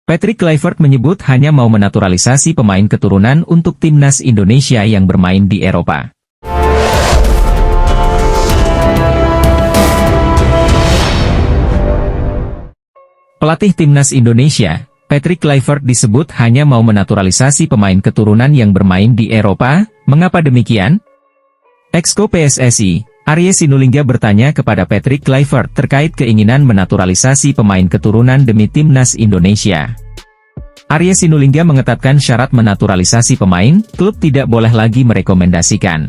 Patrick Kluivert menyebut hanya mau menaturalisasi pemain keturunan untuk timnas Indonesia yang bermain di Eropa. Pelatih timnas Indonesia, Patrick Kluivert disebut hanya mau menaturalisasi pemain keturunan yang bermain di Eropa. Mengapa demikian? Exco PSSI, Arya Sinulinga bertanya kepada Patrick Kluivert terkait keinginan menaturalisasi pemain keturunan demi timnas Indonesia. Arya Sinulinga mengetatkan syarat menaturalisasi pemain, klub tidak boleh lagi merekomendasikan.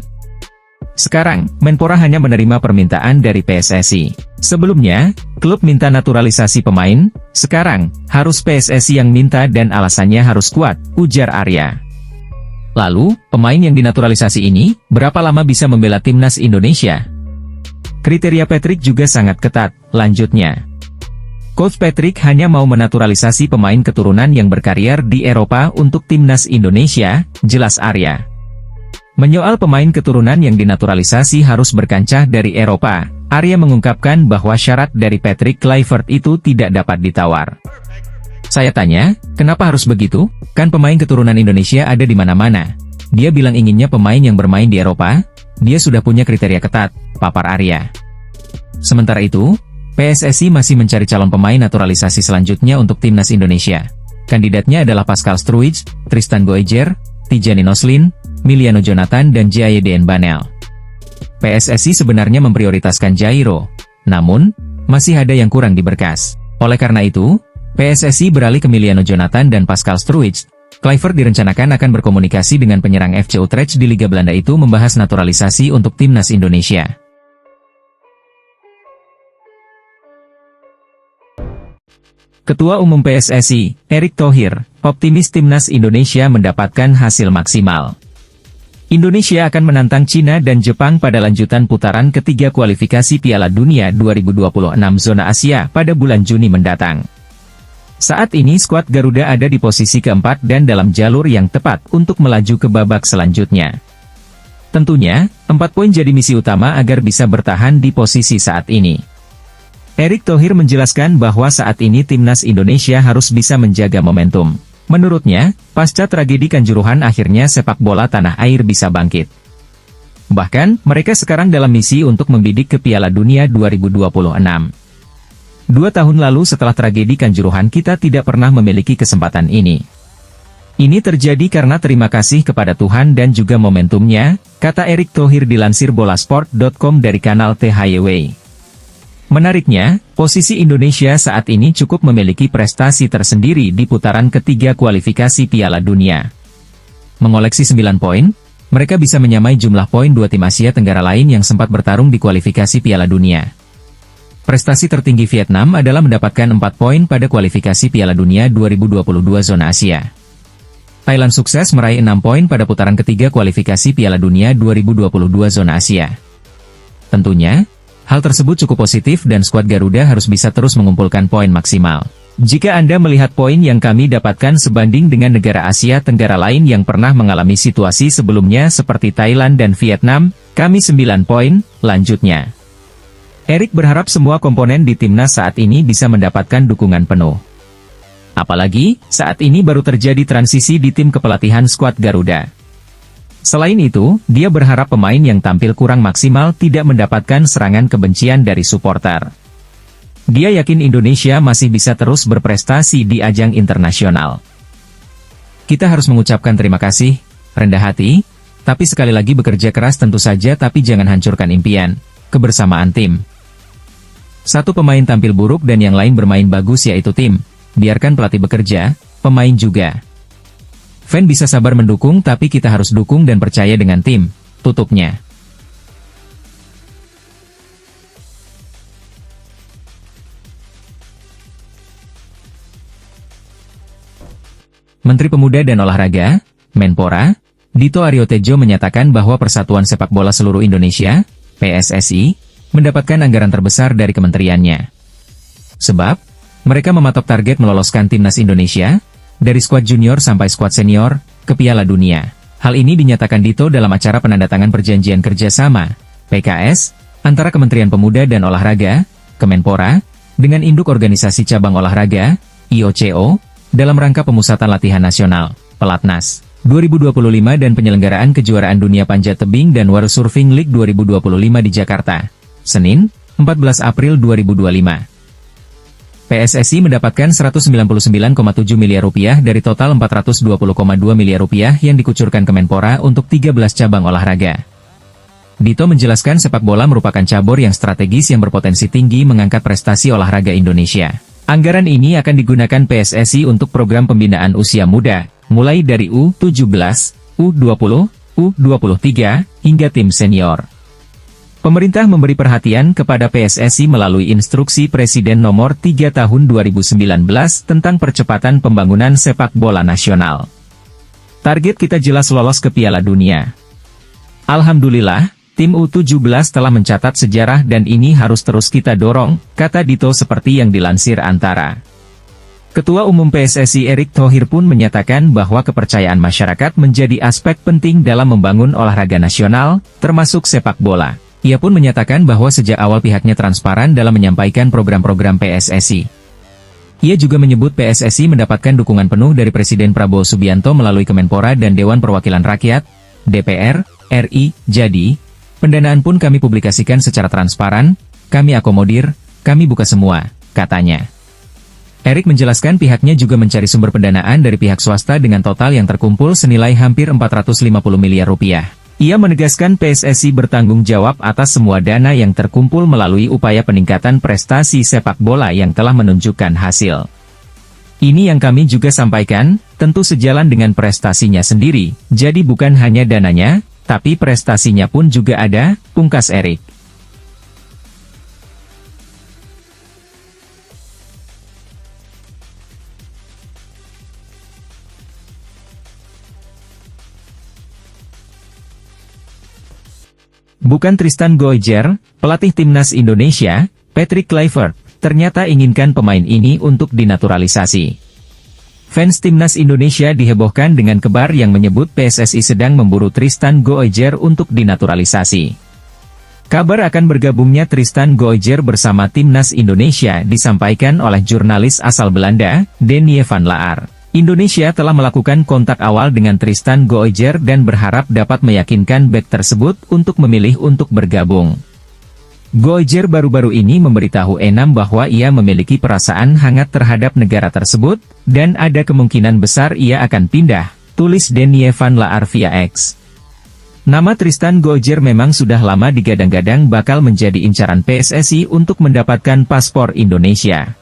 Sekarang, Menpora hanya menerima permintaan dari PSSI. Sebelumnya, klub minta naturalisasi pemain, sekarang, harus PSSI yang minta dan alasannya harus kuat, ujar Arya. Lalu, pemain yang dinaturalisasi ini, berapa lama bisa membela timnas Indonesia? Kriteria Patrick juga sangat ketat, lanjutnya. Coach Patrick hanya mau menaturalisasi pemain keturunan yang berkarier di Eropa untuk timnas Indonesia, jelas Arya. Menyoal pemain keturunan yang dinaturalisasi harus berkancah dari Eropa, Arya mengungkapkan bahwa syarat dari Patrick Kluivert itu tidak dapat ditawar. Saya tanya, kenapa harus begitu? Kan pemain keturunan Indonesia ada di mana-mana. Dia bilang inginnya pemain yang bermain di Eropa, dia sudah punya kriteria ketat, papar Arya. Sementara itu, PSSI masih mencari calon pemain naturalisasi selanjutnya untuk timnas Indonesia. Kandidatnya adalah Pascal Struij, Tristan Goejer, Tijani Noslin, Miliano Jonathan dan Jaeden Banel. PSSI sebenarnya memprioritaskan Jairo, namun, masih ada yang kurang di berkas. Oleh karena itu, PSSI beralih ke Miliano Jonathan dan Pascal Struij. Kluivert direncanakan akan berkomunikasi dengan penyerang FC Utrecht di Liga Belanda itu membahas naturalisasi untuk timnas Indonesia. Ketua Umum PSSI, Erick Thohir, optimis timnas Indonesia mendapatkan hasil maksimal. Indonesia akan menantang Cina dan Jepang pada lanjutan putaran ketiga kualifikasi Piala Dunia 2026 zona Asia pada bulan Juni mendatang. Saat ini skuad Garuda ada di posisi keempat dan dalam jalur yang tepat untuk melaju ke babak selanjutnya. Tentunya, 4 poin jadi misi utama agar bisa bertahan di posisi saat ini. Erick Thohir menjelaskan bahwa saat ini timnas Indonesia harus bisa menjaga momentum. Menurutnya, pasca tragedi Kanjuruhan akhirnya sepak bola tanah air bisa bangkit. Bahkan, mereka sekarang dalam misi untuk membidik ke Piala Dunia 2026. 2 tahun lalu setelah tragedi Kanjuruhan kita tidak pernah memiliki kesempatan ini. Ini terjadi karena terima kasih kepada Tuhan dan juga momentumnya, kata Erick Thohir dilansir bolasport.com dari kanal THYW. Menariknya, posisi Indonesia saat ini cukup memiliki prestasi tersendiri di putaran ketiga kualifikasi Piala Dunia. Mengoleksi 9 poin, mereka bisa menyamai jumlah poin 2 tim Asia Tenggara lain yang sempat bertarung di kualifikasi Piala Dunia. Prestasi tertinggi Vietnam adalah mendapatkan 4 poin pada kualifikasi Piala Dunia 2022 zona Asia. Thailand sukses meraih 6 poin pada putaran ketiga kualifikasi Piala Dunia 2022 zona Asia. Tentunya, hal tersebut cukup positif dan skuad Garuda harus bisa terus mengumpulkan poin maksimal. Jika Anda melihat poin yang kami dapatkan sebanding dengan negara Asia Tenggara lain yang pernah mengalami situasi sebelumnya seperti Thailand dan Vietnam, kami 9 poin, lanjutnya. Erick berharap semua komponen di timnas saat ini bisa mendapatkan dukungan penuh. Apalagi, saat ini baru terjadi transisi di tim kepelatihan skuad Garuda. Selain itu, dia berharap pemain yang tampil kurang maksimal tidak mendapatkan serangan kebencian dari supporter. Dia yakin Indonesia masih bisa terus berprestasi di ajang internasional. Kita harus mengucapkan terima kasih, rendah hati, tapi sekali lagi bekerja keras tentu saja tapi jangan hancurkan impian, kebersamaan tim. Satu pemain tampil buruk dan yang lain bermain bagus yaitu tim, biarkan pelatih bekerja, pemain juga. Fan bisa sabar mendukung tapi kita harus dukung dan percaya dengan tim, tutupnya. Menteri Pemuda dan Olahraga, Menpora, Dito Aryo Tejo menyatakan bahwa Persatuan Sepak Bola Seluruh Indonesia, PSSI, mendapatkan anggaran terbesar dari kementeriannya. Sebab, mereka mematok target meloloskan timnas Indonesia, dari skuad junior sampai skuad senior, ke Piala Dunia. Hal ini dinyatakan Dito dalam acara penandatangan perjanjian kerjasama, PKS, antara Kementerian Pemuda dan Olahraga, Kemenpora, dengan induk organisasi cabang olahraga, IOCO, dalam rangka pemusatan latihan nasional, Pelatnas, 2025 dan penyelenggaraan kejuaraan dunia panjat tebing dan World Surfing League 2025 di Jakarta, Senin, 14 April 2025. PSSI mendapatkan Rp199,7 miliar dari total Rp420,2 miliar yang dikucurkan Kemenpora untuk 13 cabang olahraga. Dito menjelaskan sepak bola merupakan cabur yang strategis yang berpotensi tinggi mengangkat prestasi olahraga Indonesia. Anggaran ini akan digunakan PSSI untuk program pembinaan usia muda, mulai dari U17, U20, U23, hingga tim senior. Pemerintah memberi perhatian kepada PSSI melalui Instruksi Presiden Nomor 3 Tahun 2019 tentang percepatan pembangunan sepak bola nasional. Target kita jelas lolos ke Piala Dunia. Alhamdulillah, tim U17 telah mencatat sejarah dan ini harus terus kita dorong, kata Dito seperti yang dilansir Antara. Ketua Umum PSSI Erick Thohir pun menyatakan bahwa kepercayaan masyarakat menjadi aspek penting dalam membangun olahraga nasional, termasuk sepak bola. Ia pun menyatakan bahwa sejak awal pihaknya transparan dalam menyampaikan program-program PSSI. Ia juga menyebut PSSI mendapatkan dukungan penuh dari Presiden Prabowo Subianto melalui Kemenpora dan Dewan Perwakilan Rakyat, DPR, RI, jadi, pendanaan pun kami publikasikan secara transparan, kami akomodir, kami buka semua, katanya. Erick menjelaskan pihaknya juga mencari sumber pendanaan dari pihak swasta dengan total yang terkumpul senilai hampir Rp450 miliar. Ia menegaskan PSSI bertanggung jawab atas semua dana yang terkumpul melalui upaya peningkatan prestasi sepak bola yang telah menunjukkan hasil. Ini yang kami juga sampaikan, tentu sejalan dengan prestasinya sendiri, jadi bukan hanya dananya, tapi prestasinya pun juga ada, pungkas Erick. Bukan Tristan Goijer, pelatih timnas Indonesia, Patrick Kluivert, ternyata inginkan pemain ini untuk dinaturalisasi. Fans timnas Indonesia dihebohkan dengan kabar yang menyebut PSSI sedang memburu Tristan Goijer untuk dinaturalisasi. Kabar akan bergabungnya Tristan Goijer bersama timnas Indonesia disampaikan oleh jurnalis asal Belanda, Denny van Laar. Indonesia telah melakukan kontak awal dengan Tristan Goijer dan berharap dapat meyakinkan bek tersebut untuk memilih untuk bergabung. Goijer baru-baru ini memberitahu Enam bahwa ia memiliki perasaan hangat terhadap negara tersebut, dan ada kemungkinan besar ia akan pindah, tulis Denny van Laar via X. Nama Tristan Goijer memang sudah lama digadang-gadang bakal menjadi incaran PSSI untuk mendapatkan paspor Indonesia.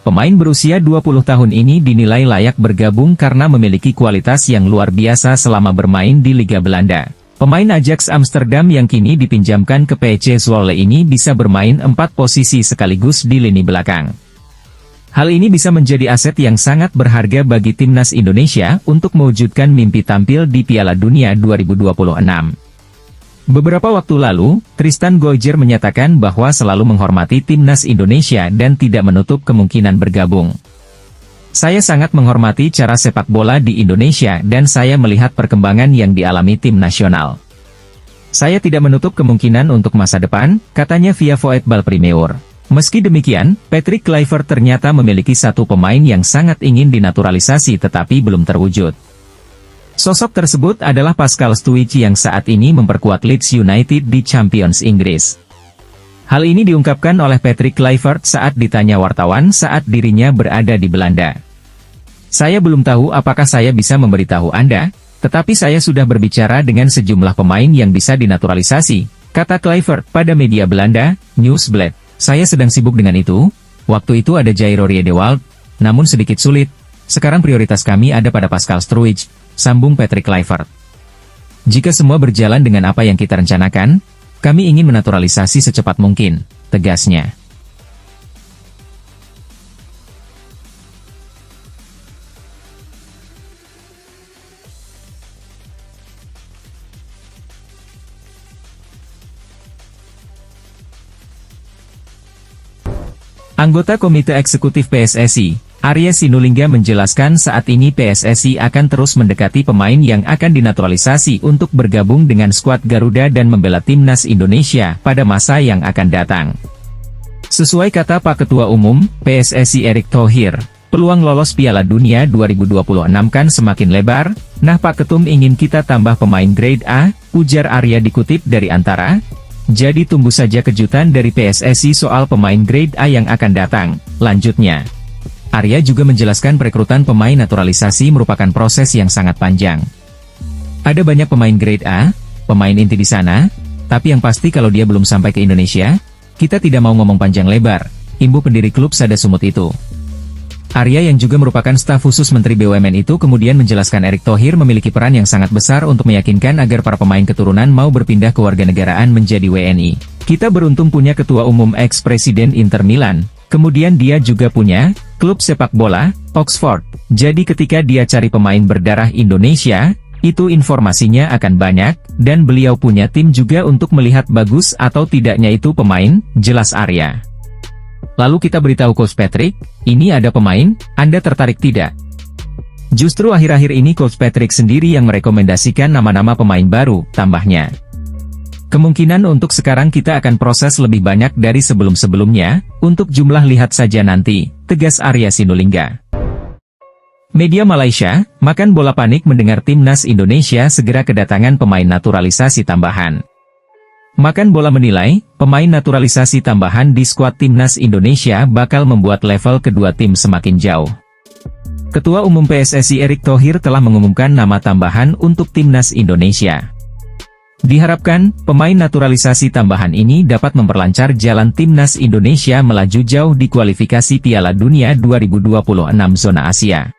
Pemain berusia 20 tahun ini dinilai layak bergabung karena memiliki kualitas yang luar biasa selama bermain di Liga Belanda. Pemain Ajax Amsterdam yang kini dipinjamkan ke PSV Zwolle ini bisa bermain 4 posisi sekaligus di lini belakang. Hal ini bisa menjadi aset yang sangat berharga bagi timnas Indonesia untuk mewujudkan mimpi tampil di Piala Dunia 2026. Beberapa waktu lalu, Tristan Goijer menyatakan bahwa selalu menghormati timnas Indonesia dan tidak menutup kemungkinan bergabung. Saya sangat menghormati cara sepak bola di Indonesia dan saya melihat perkembangan yang dialami tim nasional. Saya tidak menutup kemungkinan untuk masa depan, katanya via Voetbal Premier. Meski demikian, Patrick Kluivert ternyata memiliki satu pemain yang sangat ingin dinaturalisasi tetapi belum terwujud. Sosok tersebut adalah Pascal Stuici yang saat ini memperkuat Leeds United di Champions Inggris. Hal ini diungkapkan oleh Patrick Kluivert saat ditanya wartawan saat dirinya berada di Belanda. Saya belum tahu apakah saya bisa memberitahu Anda, tetapi saya sudah berbicara dengan sejumlah pemain yang bisa dinaturalisasi, kata Kluivert pada media Belanda, Nieuwsblad. Saya sedang sibuk dengan itu, waktu itu ada Jairo Riedewald, namun sedikit sulit, sekarang prioritas kami ada pada Pascal Struij, sambung Patrick Kluivert. Jika semua berjalan dengan apa yang kita rencanakan, kami ingin menaturalisasi secepat mungkin, tegasnya. Anggota Komite Eksekutif PSSI, Arya Sinulinga menjelaskan saat ini PSSI akan terus mendekati pemain yang akan dinaturalisasi untuk bergabung dengan skuad Garuda dan membela timnas Indonesia pada masa yang akan datang. Sesuai kata Pak Ketua Umum, PSSI Erick Thohir, Peluang lolos Piala Dunia 2026 kan semakin lebar. Nah Pak Ketum, ingin kita tambah pemain grade A, ujar Arya dikutip dari Antara. Jadi tunggu saja kejutan dari PSSI soal pemain grade A yang akan datang. Lanjutnya, Arya juga menjelaskan perekrutan pemain naturalisasi merupakan proses yang sangat panjang. Ada banyak pemain grade A, pemain inti di sana, tapi yang pasti kalau dia belum sampai ke Indonesia, kita tidak mau ngomong panjang lebar, imbuh pendiri klub Sada Sumut itu. Arya yang juga merupakan staf khusus Menteri BUMN itu kemudian menjelaskan Erick Thohir memiliki peran yang sangat besar untuk meyakinkan agar para pemain keturunan mau berpindah kewarganegaraan menjadi WNI. Kita beruntung punya ketua umum ex-presiden Inter Milan, kemudian dia juga punya klub sepak bola, Oxford. Jadi ketika dia cari pemain berdarah Indonesia, itu informasinya akan banyak, dan beliau punya tim juga untuk melihat bagus atau tidaknya itu pemain, jelas Arya. Lalu kita beritahu Coach Patrick, ini ada pemain, Anda tertarik tidak? Justru akhir-akhir ini Coach Patrick sendiri yang merekomendasikan nama-nama pemain baru, tambahnya. Kemungkinan untuk sekarang kita akan proses lebih banyak dari sebelum-sebelumnya, untuk jumlah lihat saja nanti, tegas Arya Sinulinga. Media Malaysia, makan bola panik mendengar timnas Indonesia segera kedatangan pemain naturalisasi tambahan. Makan bola menilai, pemain naturalisasi tambahan di skuad timnas Indonesia bakal membuat level kedua tim semakin jauh. Ketua Umum PSSI Erick Thohir telah mengumumkan nama tambahan untuk timnas Indonesia. Diharapkan, pemain naturalisasi tambahan ini dapat memperlancar jalan timnas Indonesia melaju jauh di kualifikasi Piala Dunia 2026 zona Asia.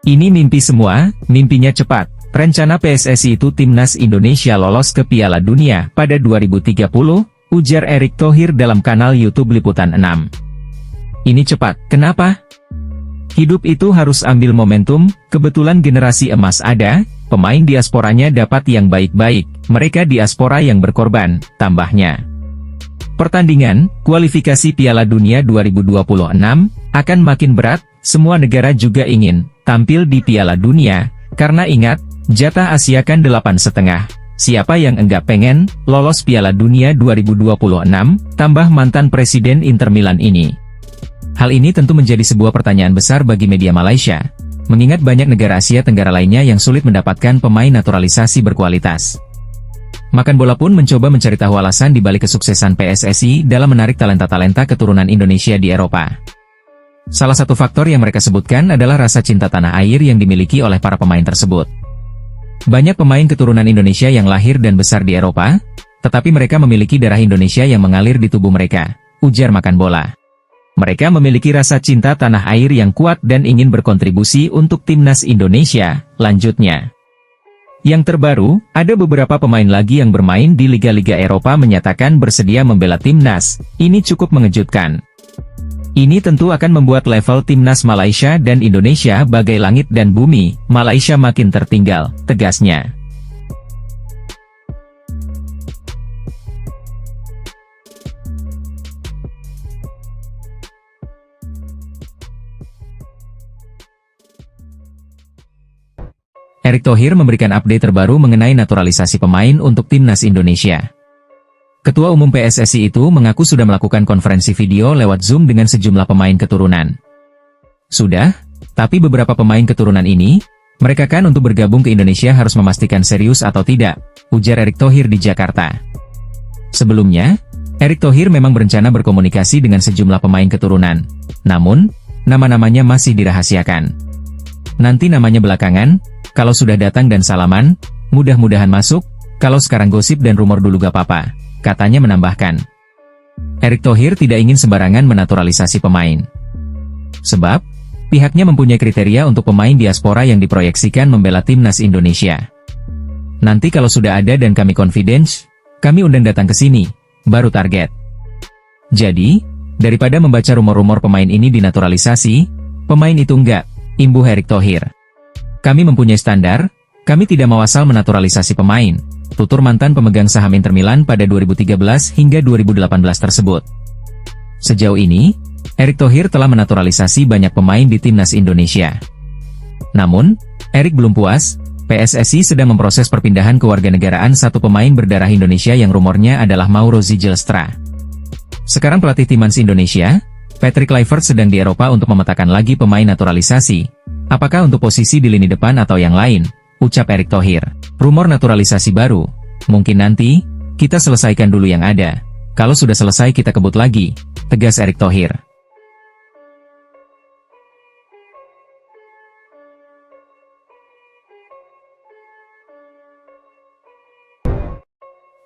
Ini mimpi semua, mimpinya cepat. Rencana PSSI itu timnas Indonesia lolos ke Piala Dunia pada 2030, ujar Erick Thohir dalam kanal YouTube Liputan 6. Ini cepat, kenapa? Hidup itu harus ambil momentum, kebetulan generasi emas ada, pemain diasporanya dapat yang baik-baik, mereka diaspora yang berkorban, tambahnya. Pertandingan, kualifikasi Piala Dunia 2026, akan makin berat, semua negara juga ingin tampil di Piala Dunia, karena ingat, jatah Asia kan 8,5. Siapa yang enggak pengen lolos Piala Dunia 2026, tambah mantan Presiden Inter Milan ini. Hal ini tentu menjadi sebuah pertanyaan besar bagi media Malaysia, mengingat banyak negara Asia Tenggara lainnya yang sulit mendapatkan pemain naturalisasi berkualitas. Makan Bola pun mencoba mencari tahu alasan di balik kesuksesan PSSI dalam menarik talenta-talenta keturunan Indonesia di Eropa. Salah satu faktor yang mereka sebutkan adalah rasa cinta tanah air yang dimiliki oleh para pemain tersebut. Banyak pemain keturunan Indonesia yang lahir dan besar di Eropa, tetapi mereka memiliki darah Indonesia yang mengalir di tubuh mereka, ujar Makan Bola. Mereka memiliki rasa cinta tanah air yang kuat dan ingin berkontribusi untuk timnas Indonesia, lanjutnya. Yang terbaru, ada beberapa pemain lagi yang bermain di liga-liga Eropa menyatakan bersedia membela timnas, ini cukup mengejutkan. Ini tentu akan membuat level timnas Malaysia dan Indonesia bagai langit dan bumi, Malaysia makin tertinggal, tegasnya. Erick Thohir memberikan update terbaru mengenai naturalisasi pemain untuk timnas Indonesia. Ketua Umum PSSI itu mengaku sudah melakukan konferensi video lewat Zoom dengan sejumlah pemain keturunan. Sudah, tapi beberapa pemain keturunan ini, mereka kan untuk bergabung ke Indonesia harus memastikan serius atau tidak, ujar Erick Thohir di Jakarta. Sebelumnya, Erick Thohir memang berencana berkomunikasi dengan sejumlah pemain keturunan, namun, nama-namanya masih dirahasiakan. Nanti namanya belakangan, kalau sudah datang dan salaman, mudah-mudahan masuk, kalau sekarang gosip dan rumor dulu gak apa-apa. Katanya menambahkan, Erick Thohir tidak ingin sembarangan menaturalisasi pemain. Sebab, pihaknya mempunyai kriteria untuk pemain diaspora yang diproyeksikan membela timnas Indonesia. Nanti kalau sudah ada dan kami confidence, kami undang datang ke sini, baru target. Jadi, daripada membaca rumor-rumor pemain ini dinaturalisasi, pemain itu enggak, imbuh Erick Thohir. Kami mempunyai standar, kami tidak mau asal menaturalisasi pemain, tutur mantan pemegang saham Inter Milan pada 2013 hingga 2018 tersebut. Sejauh ini, Erick Thohir telah menaturalisasi banyak pemain di timnas Indonesia. Namun, Erick belum puas, PSSI sedang memproses perpindahan kewarganegaraan satu pemain berdarah Indonesia yang rumornya adalah Mauro Zijlstra. Sekarang pelatih timnas Indonesia, Patrick Kluivert sedang di Eropa untuk memetakan lagi pemain naturalisasi. Apakah untuk posisi di lini depan atau yang lain? Ucap Erick Thohir. Rumor naturalisasi baru. Mungkin nanti, kita selesaikan dulu yang ada. Kalau sudah selesai kita kebut lagi, tegas Erick Thohir.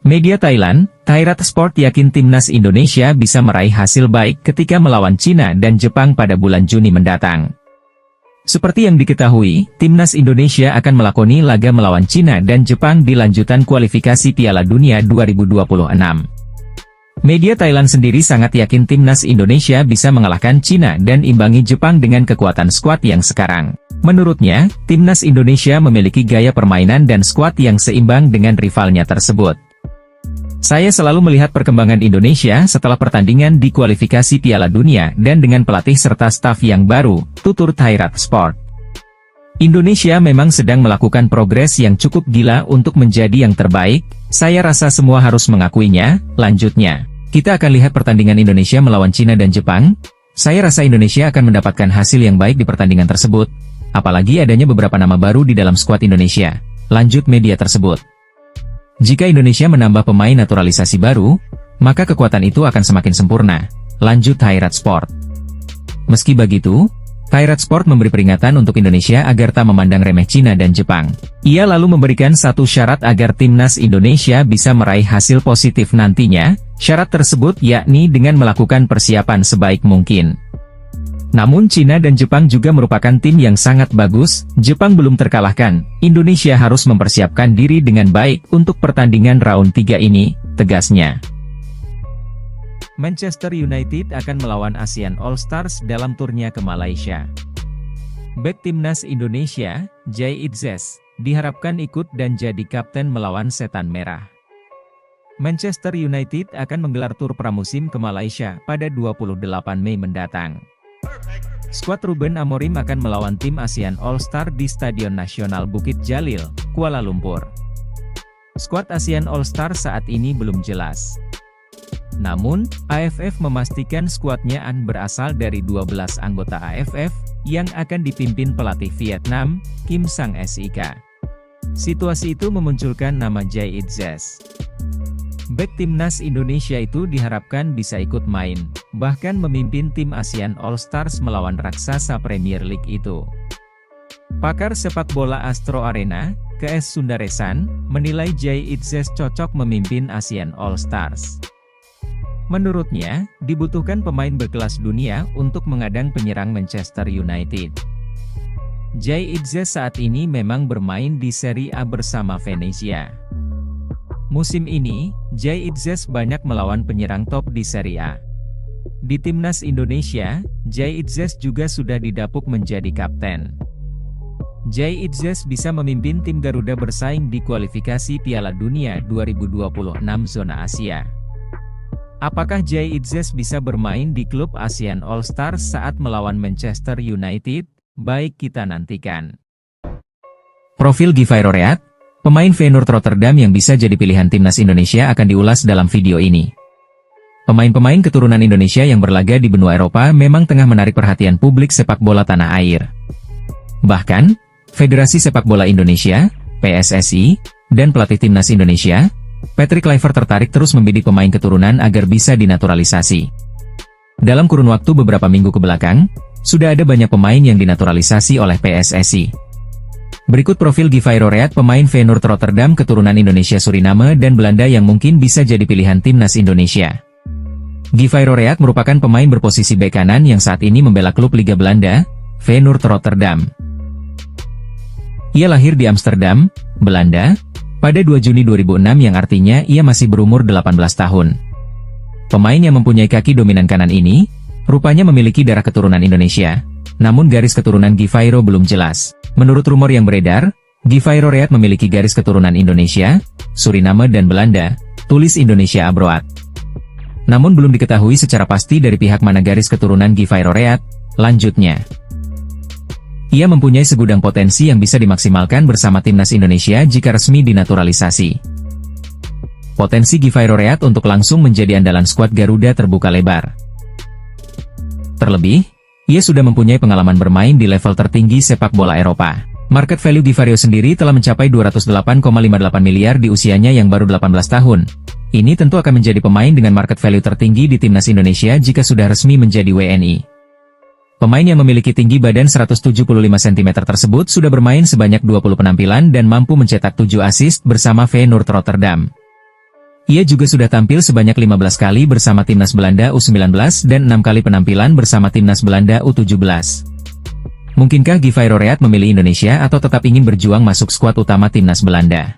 Media Thailand, Thairat Sport yakin timnas Indonesia bisa meraih hasil baik ketika melawan Cina dan Jepang pada bulan Juni mendatang. Seperti yang diketahui, timnas Indonesia akan melakoni laga melawan Cina dan Jepang di lanjutan kualifikasi Piala Dunia 2026. Media Thailand sendiri sangat yakin timnas Indonesia bisa mengalahkan Cina dan imbangi Jepang dengan kekuatan skuad yang sekarang. Menurutnya, timnas Indonesia memiliki gaya permainan dan skuad yang seimbang dengan rivalnya tersebut. Saya selalu melihat perkembangan Indonesia setelah pertandingan di kualifikasi Piala Dunia dan dengan pelatih serta staf yang baru, tutur Thairat Sport. Indonesia memang sedang melakukan progres yang cukup gila untuk menjadi yang terbaik, saya rasa semua harus mengakuinya, lanjutnya. Kita akan lihat pertandingan Indonesia melawan Cina dan Jepang, saya rasa Indonesia akan mendapatkan hasil yang baik di pertandingan tersebut, apalagi adanya beberapa nama baru di dalam skuad Indonesia, lanjut media tersebut. Jika Indonesia menambah pemain naturalisasi baru, maka kekuatan itu akan semakin sempurna, lanjut Thairat Sport. Meski begitu, Thairat Sport memberi peringatan untuk Indonesia agar tak memandang remeh Cina dan Jepang. Ia lalu memberikan satu syarat agar timnas Indonesia bisa meraih hasil positif nantinya, syarat tersebut yakni dengan melakukan persiapan sebaik mungkin. Namun Cina dan Jepang juga merupakan tim yang sangat bagus, Jepang belum terkalahkan, Indonesia harus mempersiapkan diri dengan baik untuk pertandingan round 3 ini, tegasnya. Manchester United akan melawan ASEAN All Stars dalam turnya ke Malaysia. Bek timnas Indonesia, Jay Itzes, diharapkan ikut dan jadi kapten melawan Setan Merah. Manchester United akan menggelar tur pramusim ke Malaysia pada 28 Mei mendatang. Skuad Ruben Amorim akan melawan tim ASEAN All-Star di Stadion Nasional Bukit Jalil, Kuala Lumpur. Skuad ASEAN All-Star saat ini belum jelas. Namun, AFF memastikan skuadnya berasal dari 12 anggota AFF, yang akan dipimpin pelatih Vietnam, Kim Sang-sik. Situasi itu memunculkan nama Jay Itzes. Bek timnas Indonesia itu diharapkan bisa ikut main, bahkan memimpin tim ASEAN All Stars melawan raksasa Premier League itu. Pakar sepak bola Astro Arena, KS Sundaresan, menilai Jay Itzes cocok memimpin ASEAN All Stars. Menurutnya, dibutuhkan pemain berkelas dunia untuk mengadang penyerang Manchester United. Jay Itzes saat ini memang bermain di Serie A bersama Venezia. Musim ini, Jay Itzes banyak melawan penyerang top di Serie A. Di timnas Indonesia, Jay Itzes juga sudah didapuk menjadi kapten. Jay Itzes bisa memimpin tim Garuda bersaing di kualifikasi Piala Dunia 2026 zona Asia. Apakah Jay Itzes bisa bermain di klub ASEAN All Stars saat melawan Manchester United? Baik, kita nantikan. Profil Givayro Reat, pemain Feyenoord Rotterdam yang bisa jadi pilihan timnas Indonesia akan diulas dalam video ini. Pemain-pemain keturunan Indonesia yang berlaga di benua Eropa memang tengah menarik perhatian publik sepak bola tanah air. Bahkan, Federasi Sepak Bola Indonesia, PSSI, dan pelatih timnas Indonesia, Patrick Kluivert tertarik terus membidik pemain keturunan agar bisa dinaturalisasi. Dalam kurun waktu beberapa minggu kebelakang, sudah ada banyak pemain yang dinaturalisasi oleh PSSI. Berikut profil Givayro Reat, pemain Feyenoord Rotterdam keturunan Indonesia, Suriname dan Belanda yang mungkin bisa jadi pilihan timnas Indonesia. Givayro Reat merupakan pemain berposisi bek kanan yang saat ini membela klub Liga Belanda, Feyenoord Rotterdam. Ia lahir di Amsterdam, Belanda, pada 2 Juni 2006 yang artinya ia masih berumur 18 tahun. Pemain yang mempunyai kaki dominan kanan ini, rupanya memiliki darah keturunan Indonesia, namun garis keturunan Givayro belum jelas. Menurut rumor yang beredar, Givayro Reat memiliki garis keturunan Indonesia, Suriname dan Belanda, tulis Indonesia Abroad. Namun belum diketahui secara pasti dari pihak mana garis keturunan Givayro Reat, lanjutnya. Ia mempunyai segudang potensi yang bisa dimaksimalkan bersama timnas Indonesia jika resmi dinaturalisasi. Potensi Givayro Reat untuk langsung menjadi andalan skuad Garuda terbuka lebar. Terlebih, ia sudah mempunyai pengalaman bermain di level tertinggi sepak bola Eropa. Market value Di Vario sendiri telah mencapai 208,58 miliar di usianya yang baru 18 tahun. Ini tentu akan menjadi pemain dengan market value tertinggi di timnas Indonesia jika sudah resmi menjadi WNI. Pemain yang memiliki tinggi badan 175 cm tersebut sudah bermain sebanyak 20 penampilan dan mampu mencetak 7 assist bersama Feyenoord Rotterdam. Ia juga sudah tampil sebanyak 15 kali bersama timnas Belanda U19 dan 6 kali penampilan bersama timnas Belanda U17. Mungkinkah Gui Vayroreat memilih Indonesia atau tetap ingin berjuang masuk skuad utama timnas Belanda?